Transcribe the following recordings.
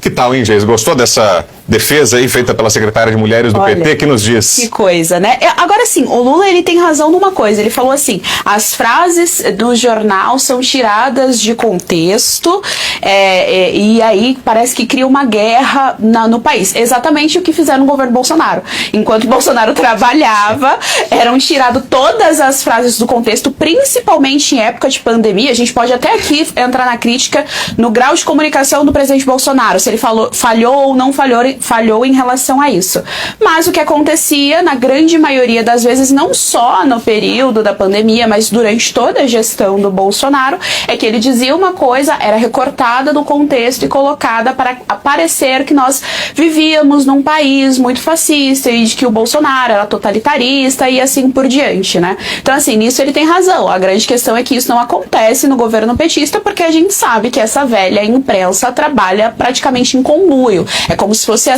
Que tal, hein, Geis? Gostou dessa defesa aí feita pela secretária de Mulheres do PT? Que nos diz? Que coisa, né? Agora sim, o Lula ele tem razão numa coisa. Ele falou assim, as frases do jornal são tiradas de contexto e aí parece que cria uma guerra no país. Exatamente o que fizeram no governo Bolsonaro. Enquanto Bolsonaro trabalhava, eram tiradas todas as frases do contexto, principalmente em época de pandemia. A gente pode até aqui entrar na crítica no grau de comunicação do presidente Bolsonaro, se ele falhou ou não falhou em relação a isso. Mas o que acontecia, na grande maioria das vezes, não só no período da pandemia, mas durante toda a gestão do Bolsonaro, é que ele dizia uma coisa, era recortada do contexto e colocada para parecer que nós vivíamos num país muito fascista e de que o Bolsonaro era totalitarista e assim por diante, né? Então, assim, nisso ele tem razão. A grande questão é que isso não acontece no governo petista, porque a gente sabe que essa velha imprensa trabalha praticamente em conluio. É como se fosse a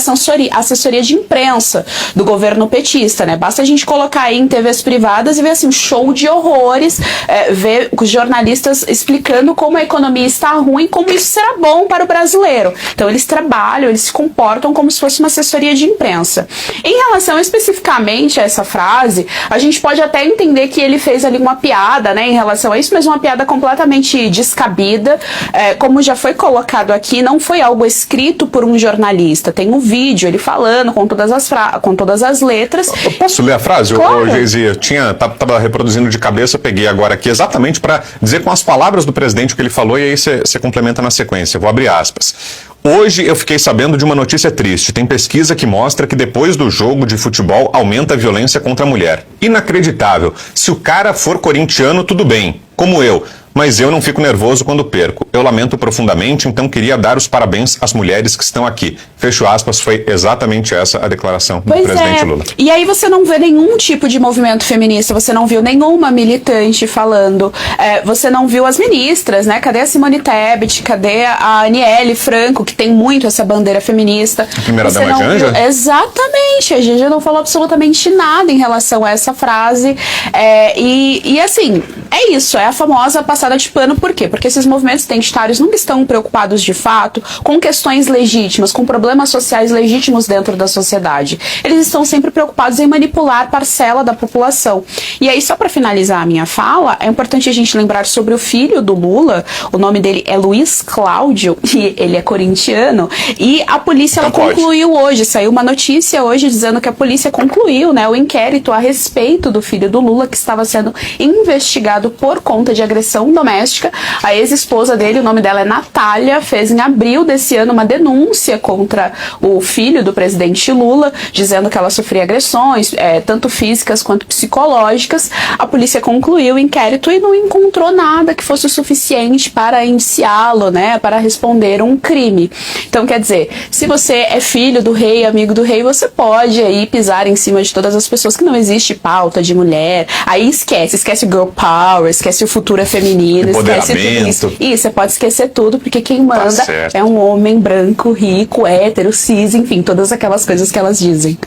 assessoria de imprensa do governo petista, né? Basta a gente colocar aí em TVs privadas e ver assim, um show de horrores, ver os jornalistas explicando como a economia está ruim, como isso será bom para o brasileiro. Então eles trabalham, eles se comportam como se fosse uma assessoria de imprensa. Em relação especificamente a essa frase, a gente pode até entender que ele fez ali uma piada, né, em relação a isso, mas uma piada completamente descabida. Como já foi colocado aqui, não foi algo escrito por um jornalista. Tem um vídeo, ele falando com todas as letras. Eu posso ler a frase? Claro. Geisi, eu tava reproduzindo de cabeça, peguei agora aqui exatamente para dizer com as palavras do presidente o que ele falou e aí você complementa na sequência. Eu vou abrir aspas. Hoje eu fiquei sabendo de uma notícia triste. Tem pesquisa que mostra que depois do jogo de futebol aumenta a violência contra a mulher. Inacreditável. Se o cara for corintiano, tudo bem. Como eu. Mas eu não fico nervoso quando perco. Eu lamento profundamente, então queria dar os parabéns às mulheres que estão aqui. Fecho aspas, foi exatamente essa a declaração do presidente Lula. E aí você não vê nenhum tipo de movimento feminista, você não viu nenhuma militante falando, você não viu as ministras, né? Cadê a Simone Tebet, cadê a Aniele Franco, que tem muito essa bandeira feminista? A primeira-dama Janja? Exatamente, a Janja não falou absolutamente nada em relação a essa frase. E assim, é isso, é a famosa passada de pano. Por quê? Porque esses movimentos identitários nunca estão preocupados de fato com questões legítimas, com problemas sociais legítimos dentro da sociedade. Eles estão sempre preocupados em manipular parcela da população. E aí, só para finalizar a minha fala, é importante a gente lembrar sobre o filho do Lula. O nome dele é Luiz Cláudio e ele é corintiano. E a polícia ela concluiu hoje, saiu uma notícia hoje dizendo que a polícia concluiu, né, o inquérito a respeito do filho do Lula, que estava sendo investigado por conta de agressão doméstica. A ex-esposa dele, o nome dela é Natália, fez em abril desse ano uma denúncia contra o filho do presidente Lula, dizendo que ela sofria agressões, tanto físicas quanto psicológicas. A polícia concluiu o inquérito e não encontrou nada que fosse o suficiente para indiciá-lo, né, para responder um crime. Então, quer dizer, se você é filho do rei, amigo do rei, você pode aí pisar em cima de todas as pessoas, que não existe pauta de mulher. Aí esquece o girl power, esquece o futuro feminino, esquece tudo isso. E você pode esquecer tudo, porque quem manda é um homem branco, rico, hétero, cis, enfim, todas aquelas coisas que elas dizem.